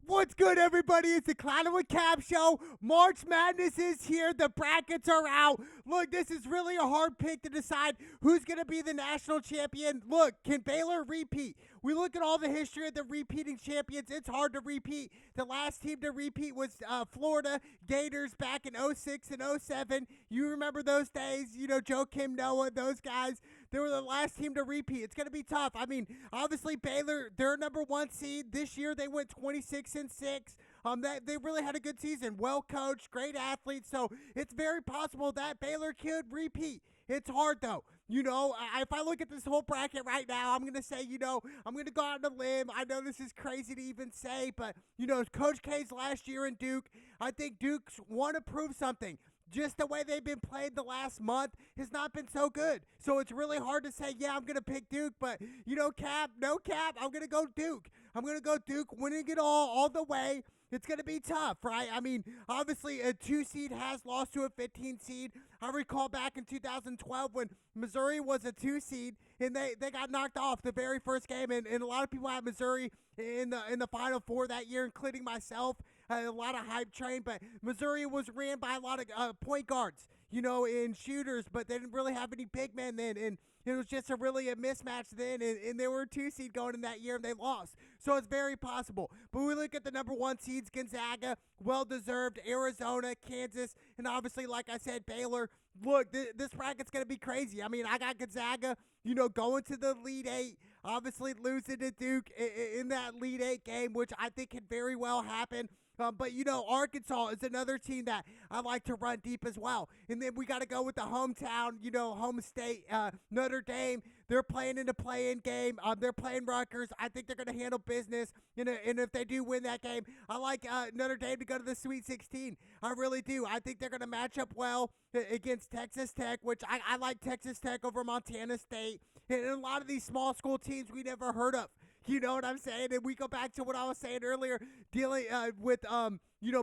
What's good, everybody? It's the Clown with Cap Show. March Madness is here. The brackets are out. Look, this is really a hard pick to decide who's going to be the national champion. Look, can Baylor repeat? We look at all the history of the repeating champions. It's hard to repeat. The last team to repeat was Florida Gators back in 06 and 07. You remember those days? You know, Joe Kim Noah, those guys. They were the last team to repeat. It's going to be tough. I mean, obviously, Baylor, they're number one seed. This year, they went 26-6. They really had a good season. Well coached, great athletes. So it's very possible that Baylor could repeat. It's hard though. If I look at this whole bracket right now, I'm going to say, I'm going to go out on a limb. I know this is crazy to even say, but, Coach K's last year in Duke, I think Duke's want to prove something. Just the way they've been played the last month has not been so good. So it's really hard to say, yeah, I'm going to pick Duke, but, cap, no cap, I'm going to go Duke. I'm going to go Duke, winning it all the way. It's going to be tough, right? I mean, obviously, a 2 seed has lost to a 15 seed. I recall back in 2012 when Missouri was a 2 seed and they got knocked off the very first game. And a lot of people had Missouri in the Final Four that year, including myself. A lot of hype train, but Missouri was ran by a lot of point guards, in shooters, but they didn't really have any big men then. And it was just a mismatch then, and they were a 2 seed going in that year, and they lost. So it's very possible. But we look at the number 1 seeds, Gonzaga, well-deserved, Arizona, Kansas, and obviously, like I said, Baylor. Look, this bracket's going to be crazy. I mean, I got Gonzaga, going to the Elite Eight, obviously losing to Duke in that Elite Eight game, which I think could very well happen. But, Arkansas is another team that I like to run deep as well. And then we got to go with the hometown, home state, Notre Dame. They're playing in the play-in game. They're playing Rutgers. I think they're going to handle business. And if they do win that game, I like Notre Dame to go to the Sweet 16. I really do. I think they're going to match up well against Texas Tech, which I like Texas Tech over Montana State. And a lot of these small school teams we never heard of. You know what I'm saying? And we go back to what I was saying earlier, dealing with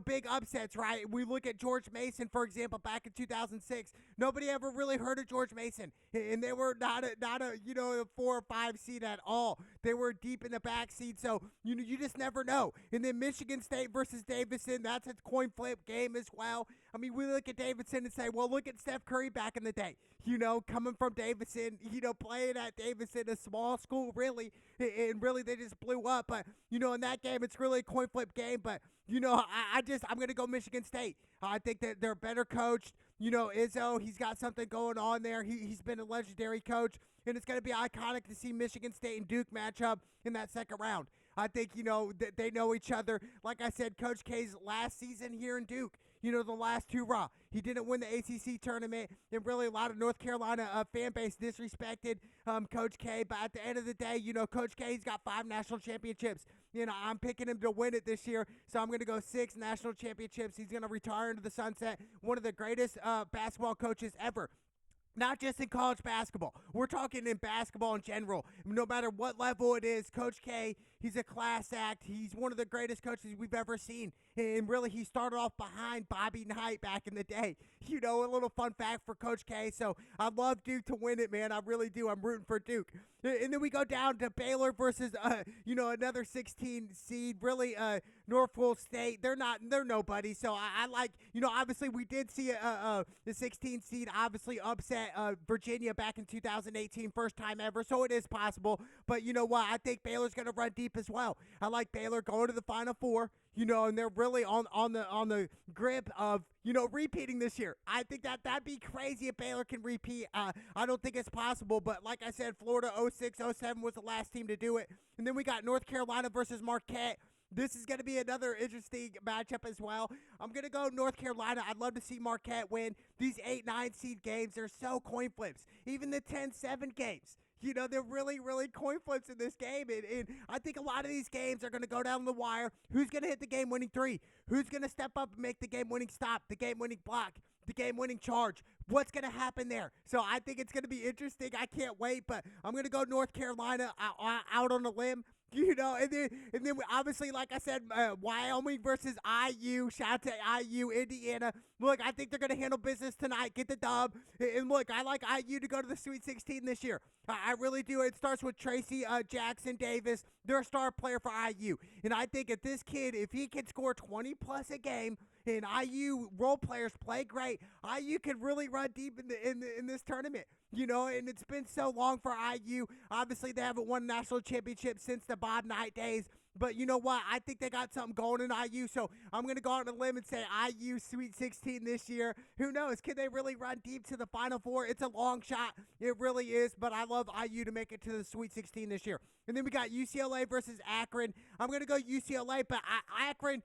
big upsets, right? We look at George Mason, for example, back in 2006. Nobody ever really heard of George Mason, and they were not a 4 or 5 seed at all. They were deep in the back seed, so you just never know. And then Michigan State versus Davidson, that's a coin flip game as well. I mean, we look at Davidson and say, well, look at Steph Curry back in the day. Coming from Davidson, playing at Davidson, a small school, really, and really they just blew up. But in that game, it's really a coin flip game. But I'm going to go Michigan State. I think that they're better coached. Izzo, he's got something going on there. He's been a legendary coach, and it's going to be iconic to see Michigan State and Duke match up in that second round. I think, they know each other. Like I said, Coach K's last season here in Duke, the last two raw. He didn't win the ACC tournament, and really a lot of North Carolina fan base disrespected Coach K. But at the end of the day, Coach K's got 5 national championships. I'm picking him to win it this year, so I'm going to go 6 national championships. He's going to retire into the sunset. One of the greatest basketball coaches ever. Not just in college basketball. We're talking in basketball in general. No matter what level it is, Coach K, he's a class act. He's one of the greatest coaches we've ever seen. And really, he started off behind Bobby Knight back in the day. A little fun fact for Coach K. So I love Duke to win it, man. I really do. I'm rooting for Duke. And then we go down to Baylor versus, another 16 seed. Really, Norfolk State. They're nobody. So I like, obviously we did see the 16 seed obviously upset Virginia back in 2018, first time ever. So it is possible. But you know what? I think Baylor's going to run deep as well. I like Baylor going to the Final Four. And they're really on the grip of, repeating this year. I think that'd be crazy if Baylor can repeat. I don't think it's possible, but like I said, Florida 06, 07 was the last team to do it. And then we got North Carolina versus Marquette. This is going to be another interesting matchup as well. I'm going to go North Carolina. I'd love to see Marquette win. These 8-9 seed games, they're so coin flips. Even the 10-7 games. They're really, really coin flips in this game. And I think a lot of these games are going to go down the wire. Who's going to hit the game-winning 3? Who's going to step up and make the game-winning stop, the game-winning block, the game-winning charge? What's going to happen there? So I think it's going to be interesting. I can't wait, but I'm going to go North Carolina out on a limb. And then obviously, like I said, Wyoming versus IU. Shout out to IU, Indiana. Look, I think they're going to handle business tonight, get the dub. And look, I like IU to go to the Sweet 16 this year. I really do. It starts with Tracy Jackson Davis. They're a star player for IU. And I think if this kid, if he can score 20 plus a game, and IU role players play great, IU could really run deep in this tournament. And it's been so long for IU. Obviously, they haven't won a national championship since the Bob Knight days. But you know what? I think they got something going in IU, so I'm going to go out on a limb and say IU Sweet 16 this year. Who knows? Can they really run deep to the Final Four? It's a long shot. It really is, but I love IU to make it to the Sweet 16 this year. And then we got UCLA versus Akron. I'm going to go UCLA, but Akron,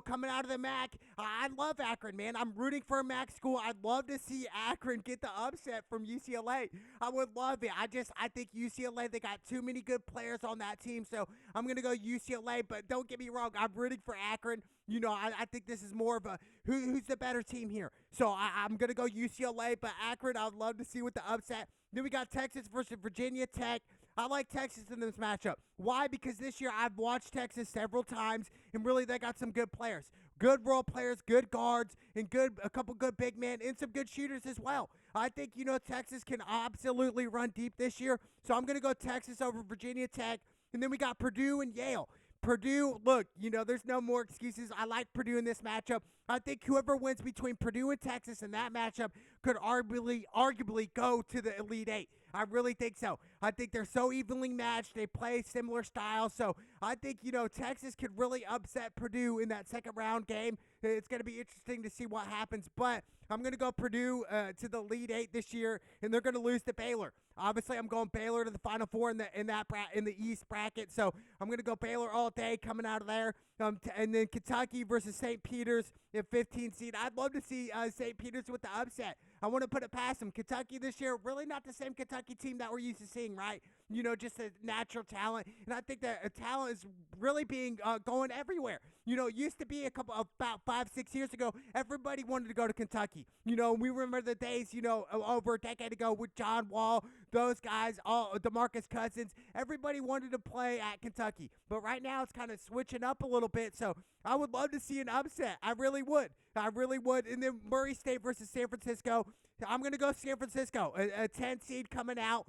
coming out of the MAC, I love Akron, man. I'm rooting for a MAC school. I'd love to see Akron get the upset from UCLA. I would love it. I think UCLA, they got too many good players on that team, so I'm going to go UCLA, but don't get me wrong. I'm rooting for Akron. I think this is more of a who's the better team here. So I'm going to go UCLA, but Akron, I'd love to see with the upset. Then we got Texas versus Virginia Tech. I like Texas in this matchup. Why? Because this year I've watched Texas several times, and really they got some good players. Good role players, good guards, and a couple good big men, and some good shooters as well. I think, Texas can absolutely run deep this year. So I'm going to go Texas over Virginia Tech. And then we got Purdue and Yale. Purdue, look, there's no more excuses. I like Purdue in this matchup. I think whoever wins between Purdue and Texas in that matchup could arguably go to the Elite Eight. I really think so. I think they're so evenly matched. They play similar styles. So I think, Texas could really upset Purdue in that second round game. It's going to be interesting to see what happens. But I'm going to go Purdue to the Elite Eight this year, and they're going to lose to Baylor. Obviously, I'm going Baylor to the Final Four in the East bracket. So I'm going to go Baylor all day coming out of there. And then Kentucky versus St. Peter's at 15 seed. I'd love to see St. Peter's with the upset. I want to put it past them. Kentucky this year, really not the same Kentucky team that we're used to seeing, right? Just a natural talent. And I think that talent is really being going everywhere. It used to be about 5-6 years ago, everybody wanted to go to Kentucky. We remember the days, over a decade ago with John Wall, those guys, all DeMarcus Cousins. Everybody wanted to play at Kentucky. But right now it's kind of switching up a little bit. So I would love to see an upset. I really would. And then Murray State versus San Francisco. I'm going to go San Francisco, a 10 seed coming out.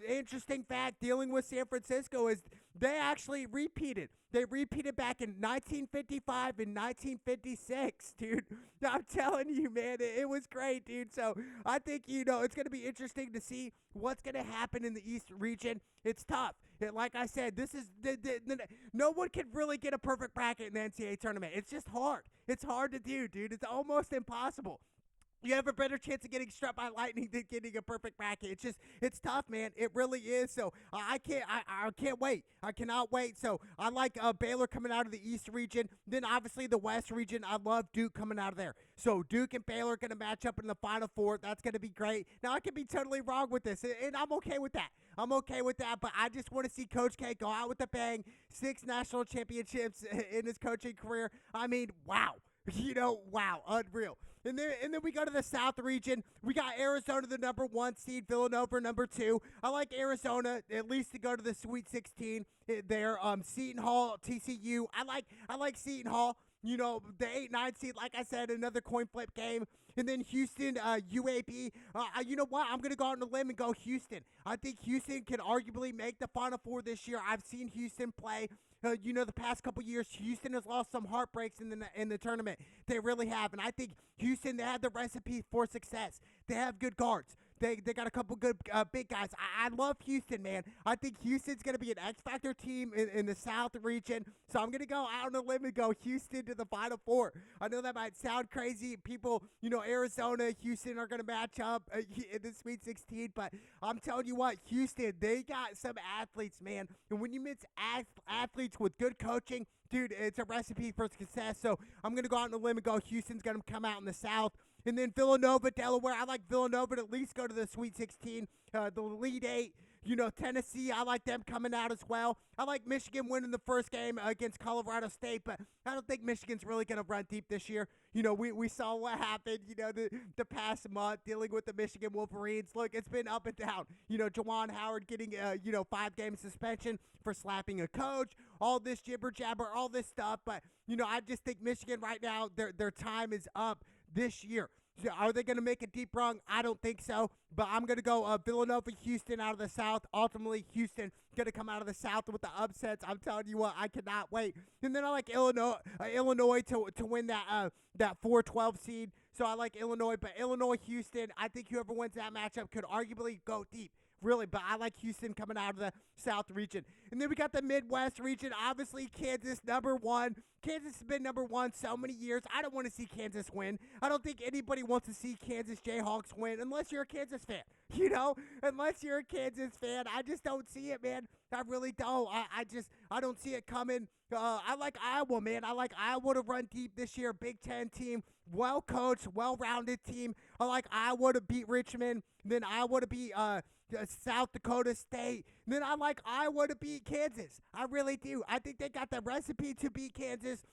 Interesting fact, dealing with San Francisco is they actually repeated. They repeated back in 1955 and 1956, dude. I'm telling you, man, it was great, dude. So I think, it's going to be interesting to see what's going to happen in the East region. It's tough. Like I said, this is no one can really get a perfect bracket in the NCAA tournament. It's just hard. It's hard to do, dude. It's almost impossible. You have a better chance of getting struck by lightning than getting a perfect bracket. It's tough, man. It really is. So I can't wait. I cannot wait. So I like Baylor coming out of the East region. Then obviously the West region. I love Duke coming out of there. So Duke and Baylor are going to match up in the Final Four. That's going to be great. Now I could be totally wrong with this, and I'm okay with that. But I just want to see Coach K go out with a bang. 6 national championships in his coaching career. I mean, wow. Wow, unreal. And then we go to the South region. We got Arizona, the number 1 seed, Villanova, number 2. I like Arizona at least to go to the Sweet 16 there. Seton Hall, TCU. I like Seton Hall. The 8-9 seed, like I said, another coin flip game. And then Houston, UAB. You know what? I'm going to go out on a limb and go Houston. I think Houston can arguably make the Final Four this year. I've seen Houston play. The past couple years, Houston has lost some heartbreaks in the tournament. They really have. And I think Houston, they have the recipe for success. They have good guards. They got a couple good big guys. I love Houston, man. I think Houston's going to be an X-Factor team in the South region. So I'm going to go out on a limb and go Houston to the Final Four. I know that might sound crazy. People, Arizona, Houston are going to match up in the Sweet 16. But I'm telling you what, Houston, they got some athletes, man. And when you mix athletes with good coaching, dude, it's a recipe for success. So I'm going to go out on a limb and go Houston's going to come out in the South. And then Villanova, Delaware. I like Villanova to at least go to the Sweet 16, the Elite 8. Tennessee, I like them coming out as well. I like Michigan winning the first game against Colorado State, but I don't think Michigan's really going to run deep this year. We saw what happened, the past month dealing with the Michigan Wolverines. Look, it's been up and down. Juwan Howard getting, 5-game suspension for slapping a coach, all this jibber jabber, all this stuff. But, I just think Michigan right now, their time is up this year. So are they going to make a deep run? I don't think so. But I'm going to go Villanova, Houston out of the South. Ultimately, Houston going to come out of the South with the upsets. I'm telling you what, I cannot wait. And then I like Illinois to win that 4-12 seed. So I like Illinois. But Illinois, Houston, I think whoever wins that matchup could arguably go deep. Really, but I like Houston coming out of the South region. And then we got the Midwest region. Obviously, Kansas, number one. Kansas has been number one so many years. I don't want to see Kansas win. I don't think anybody wants to see Kansas Jayhawks win unless you're a Kansas fan. Unless you're a Kansas fan. I just don't see it, man. I really don't. I don't see it coming. I like Iowa, man. I like Iowa to run deep this year. Big Ten team. Well-coached, well-rounded team. I like Iowa to beat Richmond. Then Iowa to beat South Dakota State. Then I like Iowa to beat Kansas. I really do. I think they got the recipe to beat Kansas.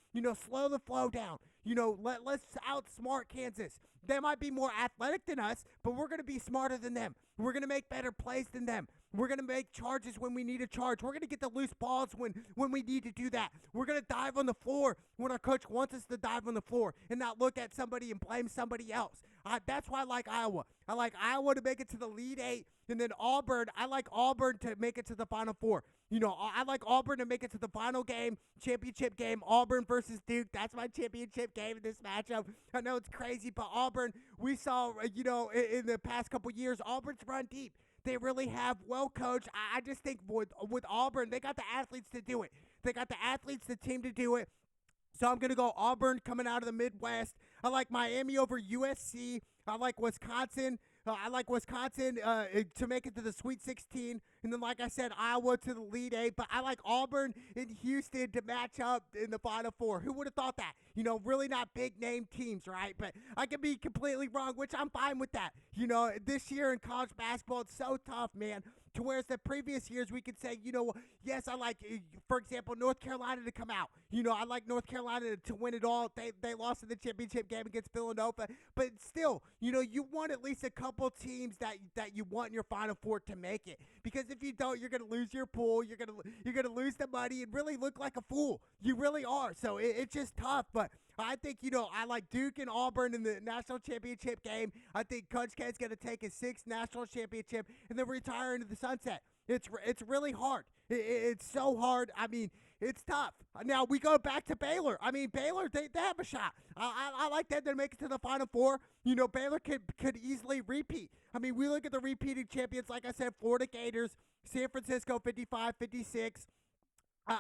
Slow the flow down. Let's outsmart Kansas. They might be more athletic than us, but we're going to be smarter than them. We're going to make better plays than them. We're going to make charges when we need a charge. We're going to get the loose balls when we need to do that. We're going to dive on the floor when our coach wants us to dive on the floor and not look at somebody and blame somebody else. That's why I like Iowa. I like Iowa to make it to the Elite Eight. And then Auburn, I like Auburn to make it to the Final Four. I like Auburn to make it to the final game, championship game, Auburn versus Duke. That's my championship game in this matchup. I know it's crazy, but Auburn, we saw, in the past couple years, Auburn's run deep. They really have well coached. I just think with Auburn, they got the athletes to do it. They got the athletes, the team to do it. So I'm going to go Auburn coming out of the Midwest. I like Miami over USC. I like Wisconsin. To make it to the Sweet 16. And then, like I said, Iowa to the Elite Eight. But I like Auburn and Houston to match up in the Final Four. Who would have thought that? Really not big-name teams, right? But I could be completely wrong, which I'm fine with that. This year in college basketball, it's so tough, man. To whereas the previous years we could say, yes, I like, for example, North Carolina to come out. I like North Carolina to win it all. They lost in the championship game against Villanova. But still, you want at least a couple teams that you want in your Final Four to make it. Because if you don't, you're going to lose your pool. You're going to lose the money and really look like a fool. You really are. So it's just tough. But I think, I like Duke and Auburn in the national championship game. I think Coach K's going to take his 6th national championship and then retire into the sunset. It's really hard. It's so hard. I mean, it's tough. Now, we go back to Baylor. I mean, Baylor, they have a shot. I like them to make it to the Final Four. Baylor could easily repeat. I mean, we look at the repeating champions, like I said, Florida Gators, San Francisco 55-56.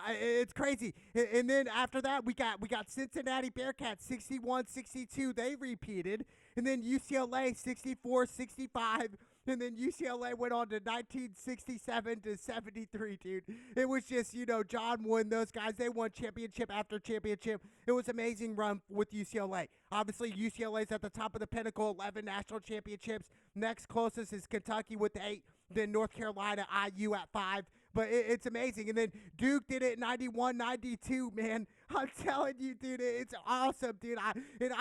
It's crazy. And then after that, we got Cincinnati Bearcats 61-62. They repeated. And then UCLA 64-65. And then UCLA went on to 1967-73, dude. It was just, John Wooden, those guys, they won championship after championship. It was an amazing run with UCLA. Obviously, UCLA's at the top of the pinnacle, 11 national championships. Next closest is Kentucky with 8. Then North Carolina, IU at 5. But it's amazing. And then Duke did it 91-92, man. I'm telling you, dude, it's awesome, dude. I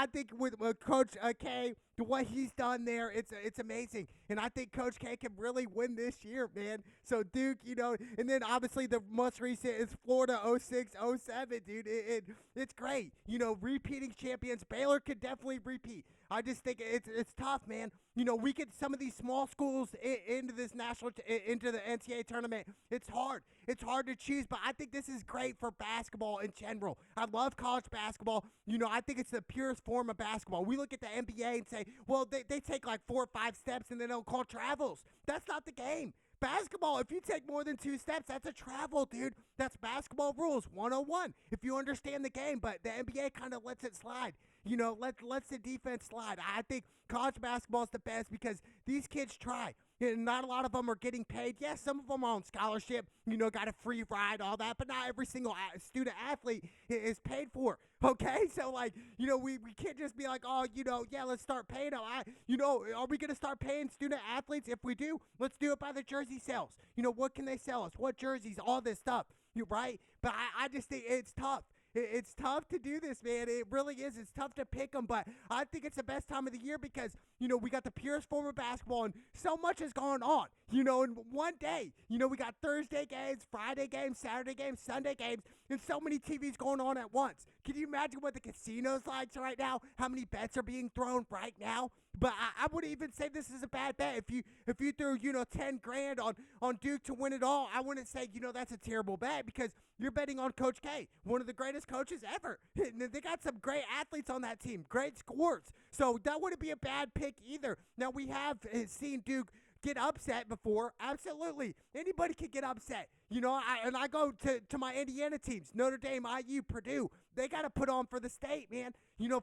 think with Coach K, what he's done there, it's amazing. And I think Coach K can really win this year, man. So Duke, and then obviously the most recent is Florida 06-07, dude. It's great. Repeating champions. Baylor could definitely repeat. I just think it's tough, man. We get some of these small schools into this into the NCAA tournament. It's hard. It's hard to choose, but I think this is great for basketball in general. I love college basketball. I think it's the purest form of basketball. We look at the NBA and say, well, they take like 4 or 5 steps and they don't call travels. That's not the game. Basketball, if you take more than 2 steps, that's a travel, dude. That's basketball rules 101 if you understand the game, but the NBA kind of lets it slide. Lets the defense slide. I think college basketball is the best because these kids try. And not a lot of them are getting paid. Yes, some of them are on scholarship, got a free ride, all that, but not every single student athlete is paid for. Okay, so we can't just be like, oh, yeah, let's start paying them. Are we gonna start paying student athletes? If we do, let's do it by the jersey sales. What can they sell us? What jerseys? All this stuff. You're right, but I just think it's tough. It's tough to do this, man. It really is. It's tough to pick them, but I think it's the best time of the year because, we got the purest form of basketball and so much has gone on, in one day. We got Thursday games, Friday games, Saturday games, Sunday games, and so many TVs going on at once. Can you imagine what the casino's like right now? How many bets are being thrown right now? But I would even say this is a bad bet. If you threw, 10 grand on Duke to win it all, I wouldn't say, that's a terrible bet because you're betting on Coach K, one of the greatest coaches ever. They got some great athletes on that team, great scores. So that wouldn't be a bad pick either. Now, we have seen Duke get upset before. Absolutely. Anybody can get upset. I go to my Indiana teams, Notre Dame, IU, Purdue. They got to put on for the state, man.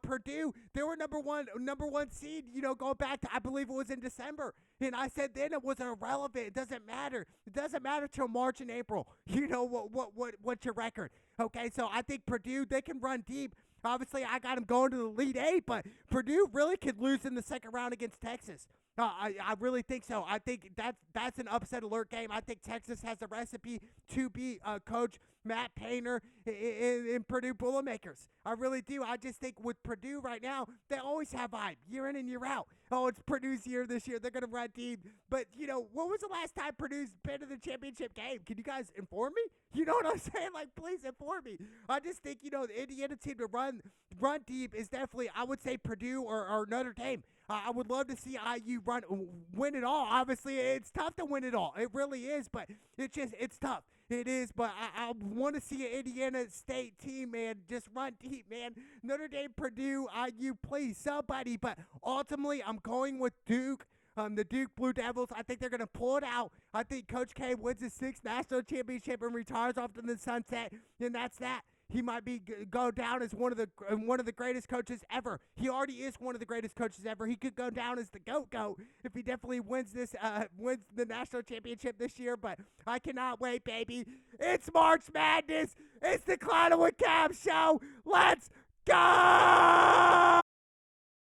Purdue, they were number one seed, going back to, I believe it was in December. And I said then it was irrelevant. It doesn't matter. It doesn't matter till March and April. What's your record? Okay, so I think Purdue, they can run deep. Obviously, I got them going to the Elite Eight, but Purdue really could lose in the second round against Texas. I really think so. I think that's an upset alert game. I think Texas has a recipe to beat Coach Matt Painter in Purdue Boilermakers. I really do. I just think with Purdue right now, they always have vibe year in and year out. Oh, it's Purdue's year this year. They're going to run deep. But, when was the last time Purdue's been to the championship game? Can you guys inform me? You know what I'm saying? Please inform me. I just think, the Indiana team to run deep is definitely, I would say, Purdue or Notre Dame. I would love to see IU win it all. Obviously, it's tough to win it all. It really is, but it's tough. It is, but I want to see an Indiana State team, man, just run deep, man. Notre Dame, Purdue, IU, please, somebody. But ultimately, I'm going with Duke. The Duke Blue Devils, I think they're going to pull it out. I think Coach K wins his 6th national championship and retires off to the sunset, and that's that. He might go down as one of the greatest coaches ever. He already is one of the greatest coaches ever. He could go down as the GOAT if he definitely wins the national championship this year. But I cannot wait, baby. It's March Madness. It's the Cloudwood Cab Show. Let's go!